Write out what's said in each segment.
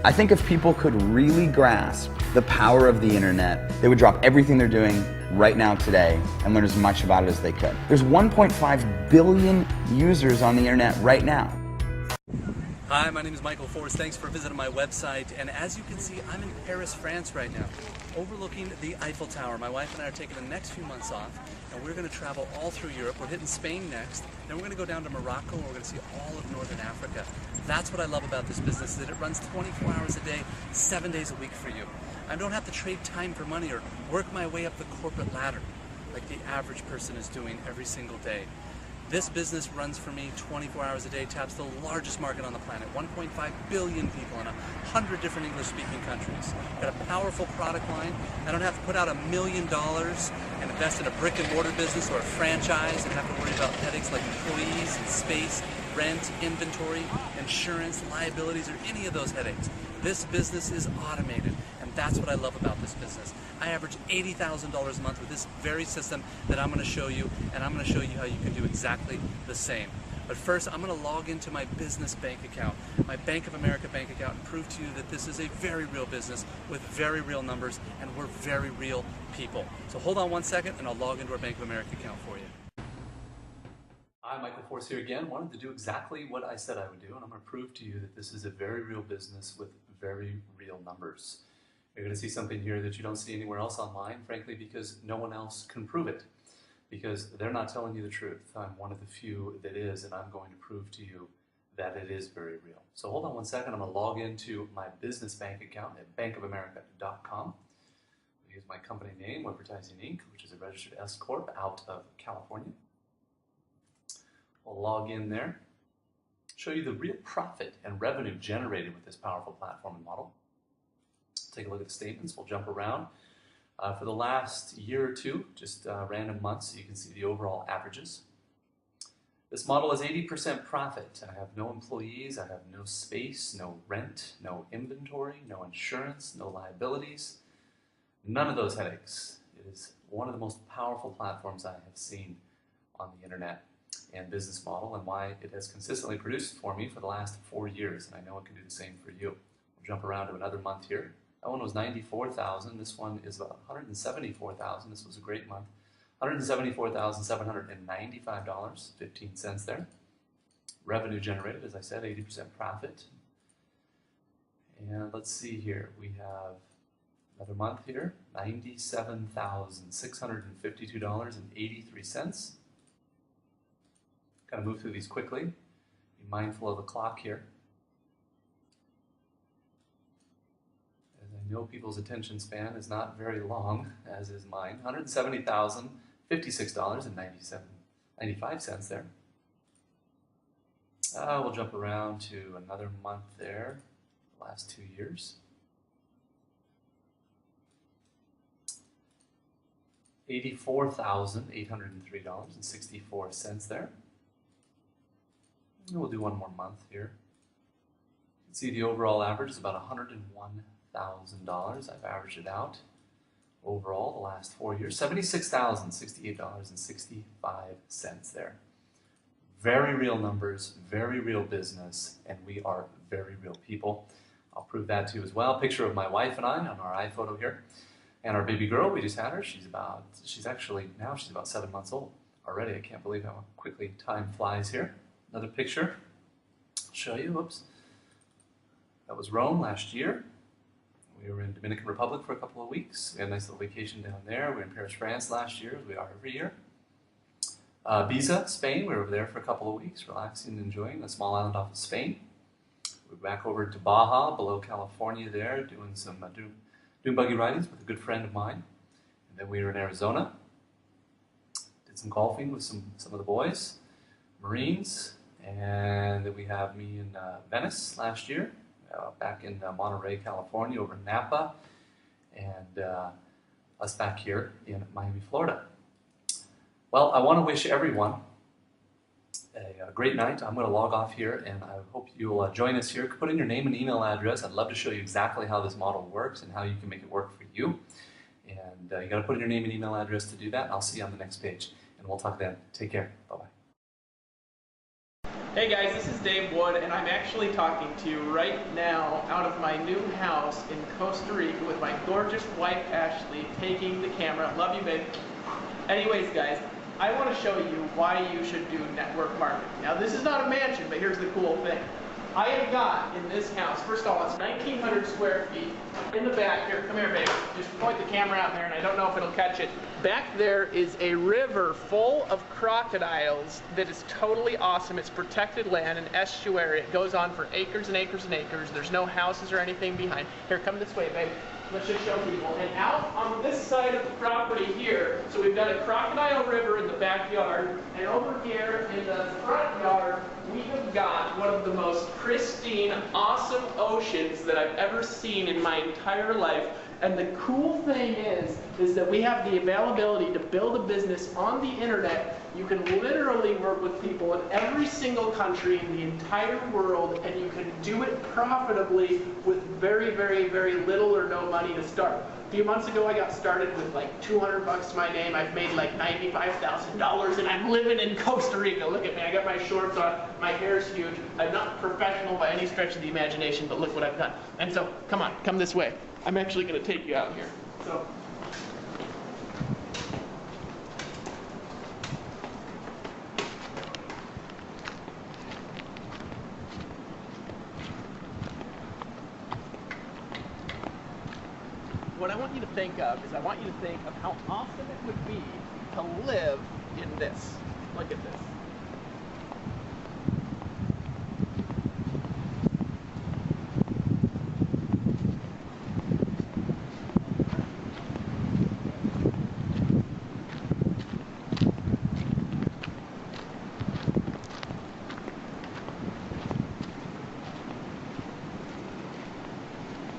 I think if people could really grasp the power of the internet, they would drop everything they're doing right now today and learn as much about it as they could. There's 1.5 billion users on the internet right now. Hi, my name is Michael Force. Thanks for visiting my website. And as you can see, I'm in Paris, France right now, overlooking the Eiffel Tower. My wife and I are taking the next few months off, and we're going to travel all through Europe. We're hitting Spain next, then we're going to go down to Morocco, and we're going to see all of Northern Africa. That's what I love about this business, that it runs 24 hours a day, 7 days a week for you. I don't have to trade time for money or work my way up the corporate ladder like the average person is doing every single day. This business runs for me 24 hours a day, taps the largest market on the planet, 1.5 billion people in 100 different English-speaking countries. Got a powerful product line. I don't have to put out $1 million and invest in a brick-and-mortar business or a franchise and have to worry about headaches like employees and space, rent, inventory, insurance, liabilities, or any of those headaches. This business is automated, and that's what I love about this business. I average $80,000 a month with this very system that I'm going to show you, and I'm going to show you how you can do exactly the same. But first, I'm going to log into my business bank account, my Bank of America bank account, and prove to you that this is a very real business with very real numbers, and we're very real people. So hold on one second, and I'll log into our Bank of America account for you. Hi, Michael Force here again. Wanted to do exactly what I said I would do, and I'm going to prove to you that this is a very real business with very real numbers. You're going to see something here that you don't see anywhere else online, frankly, because no one else can prove it, because they're not telling you the truth. I'm one of the few that is, and I'm going to prove to you that it is very real. So hold on one second. I'm going to log into my business bank account at bankofamerica.com. I use my company name, Advertising Inc., which is a registered S Corp out of California. We'll log in there, show you the real profit and revenue generated with this powerful platform and model. Take a look at the statements. We'll jump around. For the last year or two, just random months, so you can see the overall averages. This model is 80% profit. I have no employees, I have no space, no rent, no inventory, no insurance, no liabilities, none of those headaches. It is one of the most powerful platforms I have seen on the internet and business model, and why it has consistently produced for me for the last 4 years, and I know it can do the same for you. We'll jump around to another month here. That one was 94,000. This one is about 174,000. This was a great month. $174,795.15 there. Revenue generated, as I said, 80% profit. And let's see here. We have another month here, $97,652.83. Kind of move through these quickly. Be mindful of the clock here. As I know people's attention span is not very long, as is mine. $170,056.95 there. We'll jump around to another month there, the last 2 years. $84,803.64 there. And we'll do one more month here. You can see the overall average is about $101,000. I've averaged it out overall the last 4 years. $76,068.65 there. Very real numbers, very real business, and we are very real people. I'll prove that to you as well. Picture of my wife and I on our iPhoto here. And our baby girl, we just had her. She's about 7 months old already. I can't believe how quickly time flies here. Another picture. I'll show you. Whoops. That was Rome last year. We were in Dominican Republic for a couple of weeks. We had a nice little vacation down there. We were in Paris, France last year, as we are every year. Ibiza, Spain. We were over there for a couple of weeks, relaxing and enjoying a small island off of Spain. We were back over to Baja, below California there, doing some dune buggy ridings with a good friend of mine. And then we were in Arizona. Did some golfing with some of the boys, Marines. And then we have me in Venice last year, back in Monterey, California, over in Napa, and us back here in Miami, Florida. Well, I want to wish everyone a great night. I'm going to log off here, and I hope you'll join us here. Put in your name and email address. I'd love to show you exactly how this model works and how you can make it work for you. And you got to put in your name and email address to do that. I'll see you on the next page, and we'll talk then. Take care. Bye-bye. Hey guys, this is Dave Wood, and I'm actually talking to you right now out of my new house in Costa Rica with my gorgeous wife Ashley taking the camera. Love you, babe. Anyways, guys, I want to show you why you should do network marketing. Now, this is not a mansion, but here's the cool thing. I have got in this house, first of all, it's 1,900 square feet. In the back here, come here, babe. Just point the camera out there, and I don't know if it'll catch it. Back there is a river full of crocodiles that is totally awesome. It's protected land, an estuary. It goes on for acres and acres and acres. There's no houses or anything behind. Here, come this way, babe. Let's just show people. And out on this side of the property here, so we've got a crocodile river in the backyard, and over here in the front yard, we have got one of the most pristine, awesome oceans that I've ever seen in my entire life. And the cool thing is that we have the availability to build a business on the internet. You can literally work with people in every single country in the entire world, and you can do it profitably with very, very, very little or no money to start. A few months ago, I got started with like 200 bucks to my name. I've made like $95,000, and I'm living in Costa Rica. Look at me, I got my shorts on, my hair's huge. I'm not professional by any stretch of the imagination, but look what I've done. And so, come on, come this way. I'm actually going to take you out here. So. What I want you to think of is I want you to think of how awesome it would be to live in this. Look at this.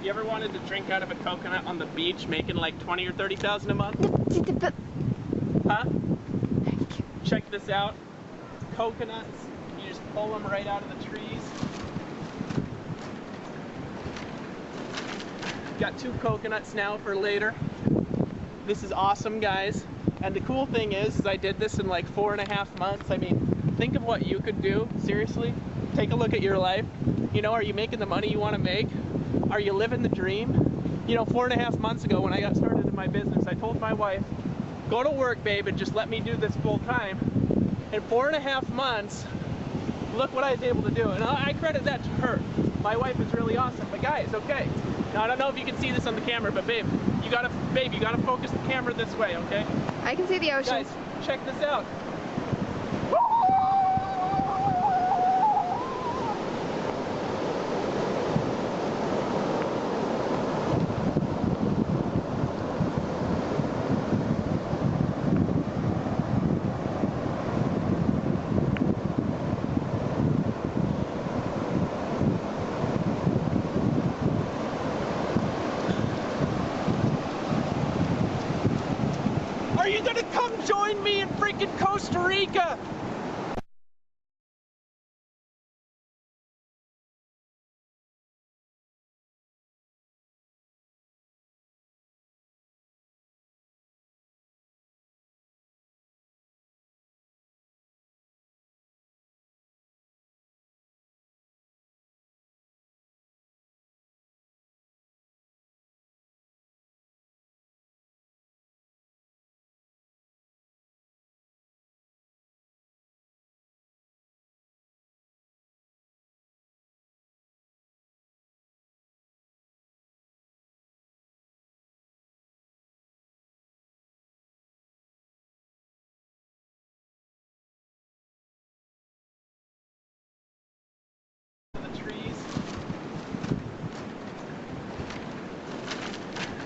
You ever wanted to drink out of a coconut on the beach, making like 20 or 30,000 a month? Huh? Check this out. Coconuts. You just pull them right out of the trees. Got 2 coconuts now for later. This is awesome, guys. And the cool thing is I did this in like 4.5 months. I mean, think of what you could do. Seriously, take a look at your life. You know, are you making the money you want to make? Are you living the dream? You know, 4.5 months ago when I got started in my business, I told my wife, go to work, babe, and just let me do this full time. In 4.5 months, look what I was able to do. And I credit that to her. My wife is really awesome. But guys, okay. Now, I don't know if you can see this on the camera, but babe, you gotta focus the camera this way, okay? I can see the ocean. Guys, check this out. Are you gonna come join me in freaking Costa Rica?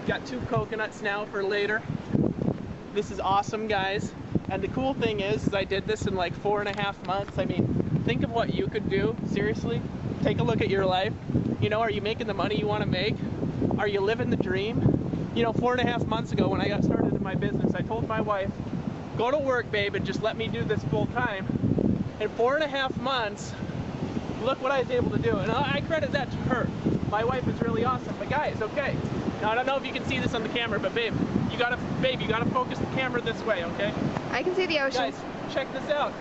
Got 2 coconuts now for later. This is awesome, guys. And the cool thing is I did this in like 4.5 months. I mean, think of what you could do. Seriously, take a look at your life. You know, are you making the money you want to make? Are you living the dream? You know, 4.5 months ago when I got started in my business, I told my wife, go to work, babe, and just let me do this full time. In 4.5 months, look what I was able to do. And I credit that to her. My wife is really awesome. But guys, okay. Now, I don't know if you can see this on the camera, but babe, you gotta focus the camera this way, okay? I can see the ocean. Guys, check this out.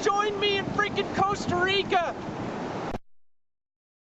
Join me in freaking Costa Rica.